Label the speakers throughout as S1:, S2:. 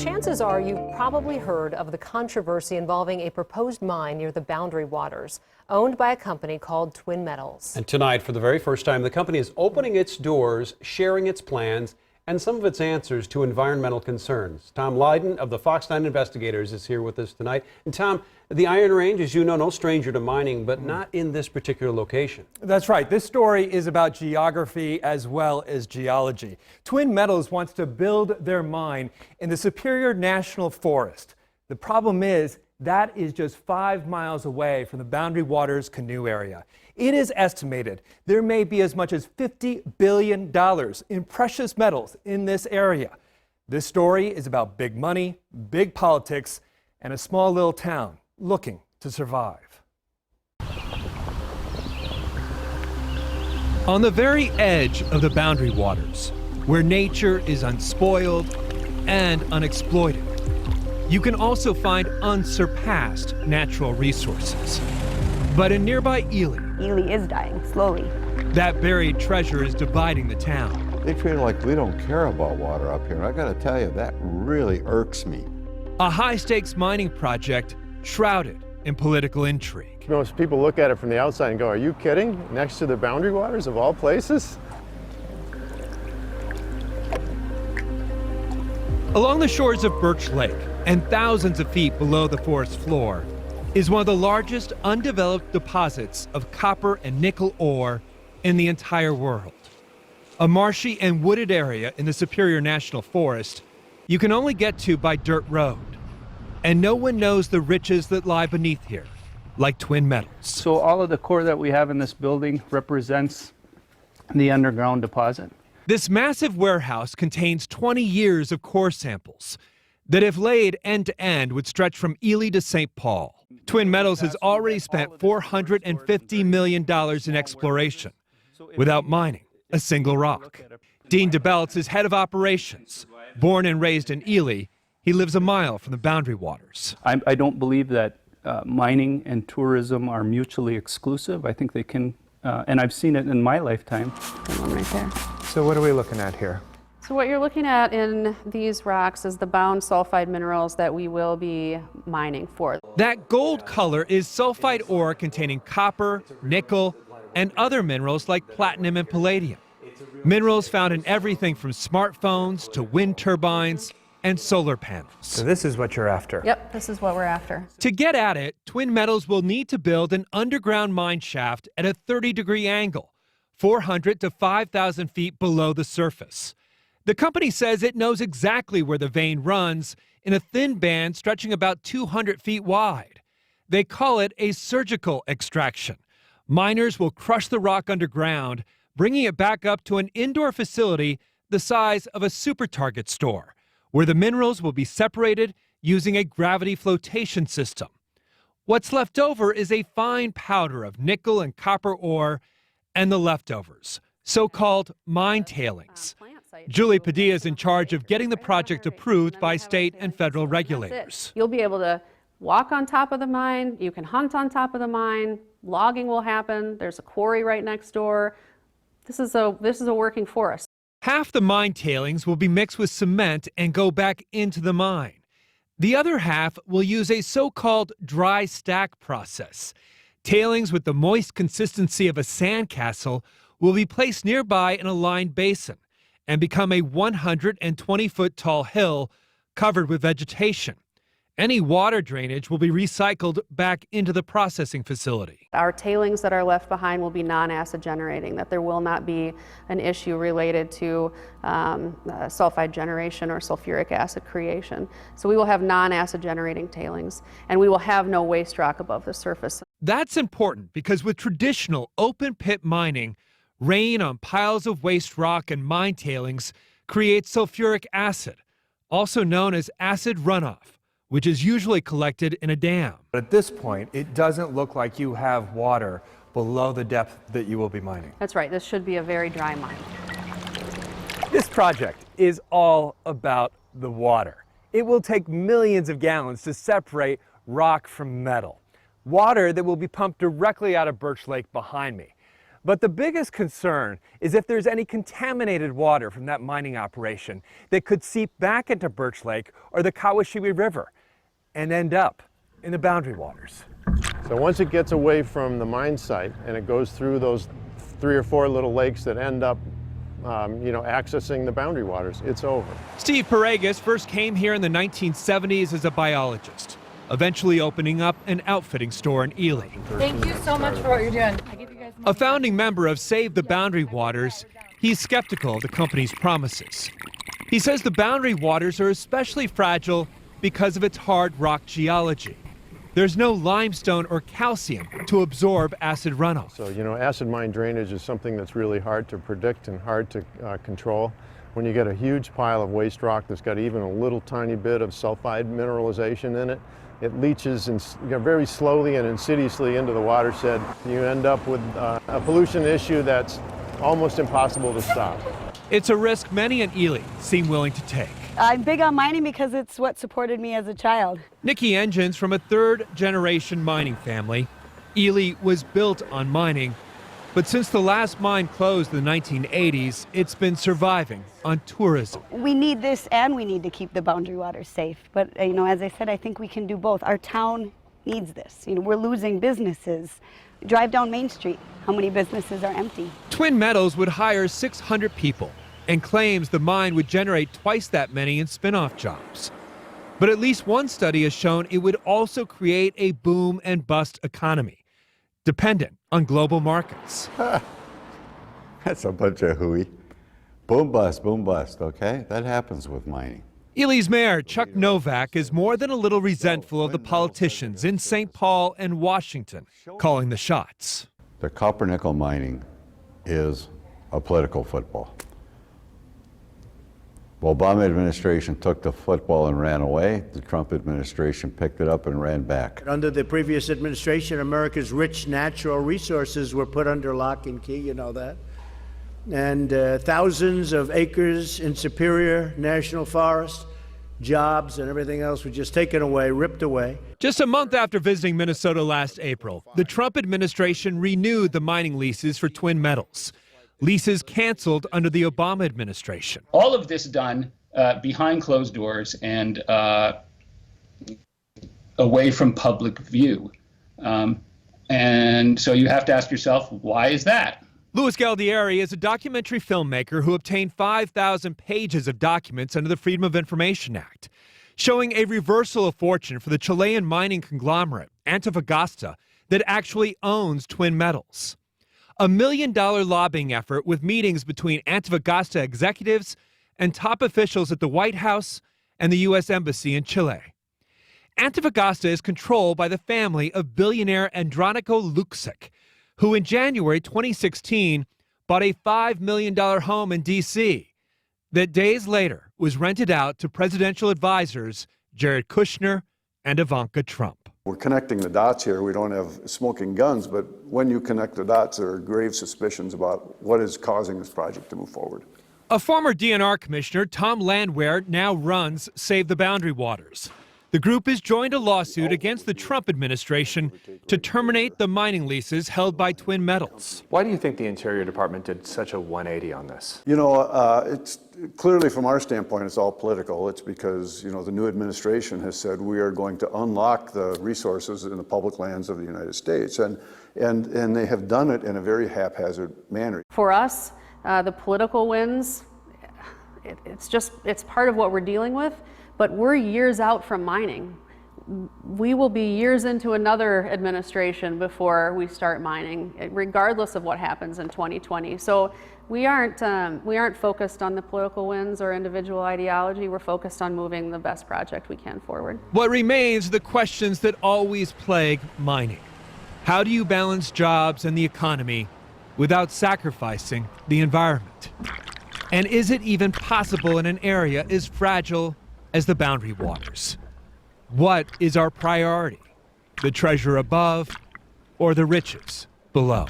S1: Chances are you've probably heard of the controversy involving a proposed mine near the Boundary Waters, owned by a company called Twin Metals.
S2: And tonight, for the very first time, the company is opening its doors, sharing its plans, and some of its answers to environmental concerns. Tom Lydon of the Fox 9 Investigators is here with us tonight. And Tom, the Iron Range, as you know, no stranger to mining, but not in this particular location.
S3: That's right. This story is about geography as well as geology. Twin Metals wants to build their mine in the Superior National Forest. The problem is that is just 5 miles away from the Boundary Waters Canoe Area. It is estimated there may be as much as $50 billion in precious metals in this area. This story is about big money, big politics, and a small little town looking to survive. On the very edge of the Boundary Waters, where nature is unspoiled and unexploited, you can also find unsurpassed natural resources. But in nearby Ely
S4: is dying slowly.
S3: That buried treasure is dividing the town.
S5: They treat it like we don't care about water up here. And I gotta tell you, that really irks me.
S3: A high-stakes mining project shrouded in political intrigue.
S6: Most people look at it from the outside and go, are you kidding? Next to the Boundary Waters of all places?
S3: Along the shores of Birch Lake and thousands of feet below the forest floor is one of the largest undeveloped deposits of copper and nickel ore in the entire world. A marshy and wooded area in the Superior National Forest you can only get to by dirt road. And no one knows the riches that lie beneath here, like Twin Metals.
S7: So all of the core that we have in this building represents the underground deposit.
S3: This massive warehouse contains 20 years of core samples that, if laid end to end, would stretch from Ely to St. Paul. Twin Metals has already spent $450 million in exploration without mining a single rock. Dean DeBeltz is head of operations. Born and raised in Ely, he lives a mile from the Boundary Waters.
S7: I don't believe that mining and tourism are mutually exclusive. I think they can, and I've seen it in my lifetime.
S4: That one right there.
S3: So what are we looking at here?
S8: So what you're looking at in these rocks is the bound sulfide minerals that we will be mining for.
S3: That gold color is sulfide ore containing copper, nickel, and other minerals like platinum and palladium. Minerals found in everything from smartphones to wind turbines and solar panels.
S9: So this is what you're after?
S8: Yep, this is what we're after.
S3: To get at it, Twin Metals will need to build an underground mine shaft at a 30-degree angle, 400 to 5,000 feet below the surface. The company says it knows exactly where the vein runs in a thin band stretching about 200 feet wide. They call it a surgical extraction. Miners will crush the rock underground, bringing it back up to an indoor facility the size of a super target store, where the minerals will be separated using a gravity flotation system. What's left over is a fine powder of nickel and copper ore and the leftovers, so-called mine tailings. Julie Padilla is in charge of getting the project approved by state and federal regulators.
S8: You'll be able to walk on top of the mine, you can hunt on top of the mine, logging will happen, there's a quarry right next door. This is a working forest.
S3: Half the mine tailings will be mixed with cement and go back into the mine. The other half will use a so-called dry stack process. Tailings with the moist consistency of a sandcastle will be placed nearby in a lined basin and become a 120-foot tall hill covered with vegetation. Any water drainage will be recycled back into the processing facility.
S8: Our tailings that are left behind will be non-acid generating, that there will not be an issue related to sulfide generation or sulfuric acid creation. So we will have non-acid generating tailings, and we will have no waste rock above the surface.
S3: That's important because with traditional open pit mining, rain on piles of waste rock and mine tailings creates sulfuric acid, also known as acid runoff, which is usually collected in a dam.
S9: At this point, it doesn't look like you have water below the depth that you will be mining.
S8: That's right, this should be a very dry mine.
S9: This project is all about the water. It will take millions of gallons to separate rock from metal. Water that will be pumped directly out of Birch Lake behind me. But the biggest concern is if there's any contaminated water from that mining operation that could seep back into Birch Lake or the Kawashiri River and end up in the Boundary Waters.
S6: So once it gets away from the mine site and it goes through those 3 or 4 little lakes that end up accessing the Boundary Waters, it's over.
S3: Steve Paregas first came here in the 1970s as a biologist, eventually opening up an outfitting store in Ely.
S10: Thank you so much for what you're doing.
S3: A founding member of Save the Boundary Waters, he's skeptical of the company's promises. He says the Boundary Waters are especially fragile because of its hard rock geology. There's no limestone or calcium to absorb acid runoff.
S6: So, acid mine drainage is something that's really hard to predict and hard to control. When you get a huge pile of waste rock that's got even a little tiny bit of sulfide mineralization in it, it leaches very slowly and insidiously into the watershed. You end up with a pollution issue that's almost impossible to stop.
S3: It's a risk many in Ely seem willing to take.
S4: I'm big on mining because it's what supported me as a child.
S3: Nikki Engine's from a third-generation mining family. Ely was built on mining, but since the last mine closed in the 1980s, it's been surviving on tourism.
S4: We need this and we need to keep the Boundary Waters safe. But, as I said, I think we can do both. Our town needs this. We're losing businesses. Drive down Main Street. How many businesses are empty?
S3: Twin Metals would hire 600 people and claims the mine would generate twice that many in spin-off jobs. But at least one study has shown it would also create a boom and bust economy, dependent on global markets.
S5: That's a bunch of hooey. Boom bust, okay? That happens with mining.
S3: Ely's mayor, Chuck NOVAK, is more than a little resentful of the politicians in St. Paul and Washington calling the shots.
S5: The copper-nickel mining is a political football. The Obama administration took the football and ran away. The Trump administration picked it up and ran back.
S11: Under the previous administration, America's rich natural resources were put under lock and key, you know that. And thousands of acres in Superior National Forest, jobs and everything else were just taken away, ripped away.
S3: Just a month after visiting Minnesota last April, the Trump administration renewed the mining leases for Twin Metals. Leases canceled under the Obama administration.
S12: All of this done behind closed doors and away from public view. And so you have to ask yourself, why is that?
S3: Louis Galdieri is a documentary filmmaker who obtained 5,000 pages of documents under the Freedom of Information Act, showing a reversal of fortune for the Chilean mining conglomerate, Antofagasta, that actually owns Twin Metals. A $1 million lobbying effort with meetings between Antofagasta executives and top officials at the White House and the U.S. Embassy in Chile. Antofagasta is controlled by the family of billionaire Andronico Luksic, who in January 2016 bought a $5 million home in D.C. that days later was rented out to presidential advisors Jared Kushner and Ivanka Trump.
S13: We're connecting the dots here. We don't have smoking guns, but when you connect the dots, there are grave suspicions about what is causing this project to move forward.
S3: A former DNR commissioner, Tom Landwehr, now runs Save the Boundary Waters. The group has joined a lawsuit against the Trump administration to terminate the mining leases held by Twin Metals.
S14: Why do you think the Interior Department did such a 180 on this?
S13: It's clearly from our standpoint, it's all political. It's because, the new administration has said we are going to unlock the resources in the public lands of the United States. And they have done it in a very haphazard manner.
S8: For us, the political wins, it's part of what we're dealing with. But we're years out from mining. We will be years into another administration before we start mining, regardless of what happens in 2020. So we aren't focused on the political wins or individual ideology. We're focused on moving the best project we can forward.
S3: What remains are the questions that always plague mining. How do you balance jobs and the economy without sacrificing the environment? And is it even possible in an area as fragile as the Boundary Waters? What is our priority? The treasure above or the riches below?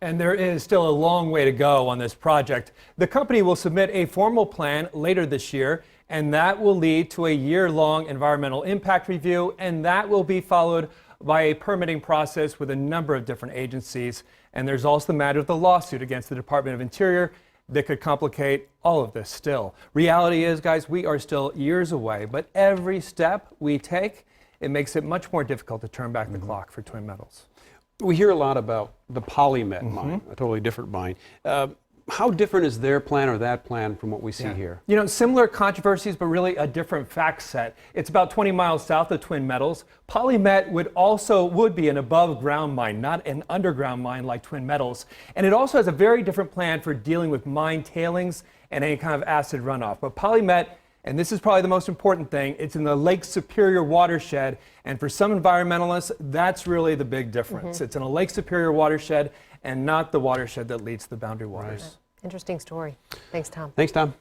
S9: And there is still a long way to go on this project. The company will submit a formal plan later this year, and that will lead to a year-long environmental impact review, and that will be followed
S3: via a permitting process with a number of different agencies. And there's also the matter of the lawsuit against the Department of Interior that could complicate all of this still. Reality is, guys, we are still years away, but every step we take, it makes it much more difficult to turn back the clock for Twin Metals.
S2: We hear a lot about the CALUMET mine, a totally different mine. How different is their plan or that plan from what we see here?
S3: You know, similar controversies, but really a different fact set. It's about 20 miles south of Twin Metals. CALUMET would be an above ground mine, not an underground mine like Twin Metals. And it also has a very different plan for dealing with mine tailings and any kind of acid runoff. But CALUMET, and this is probably the most important thing, it's in the Lake Superior watershed. And for some environmentalists, that's really the big difference. It's in a Lake Superior watershed and not the watershed that leads to the Boundary Waters.
S1: Interesting story. Thanks, Tom.
S2: Thanks, Tom.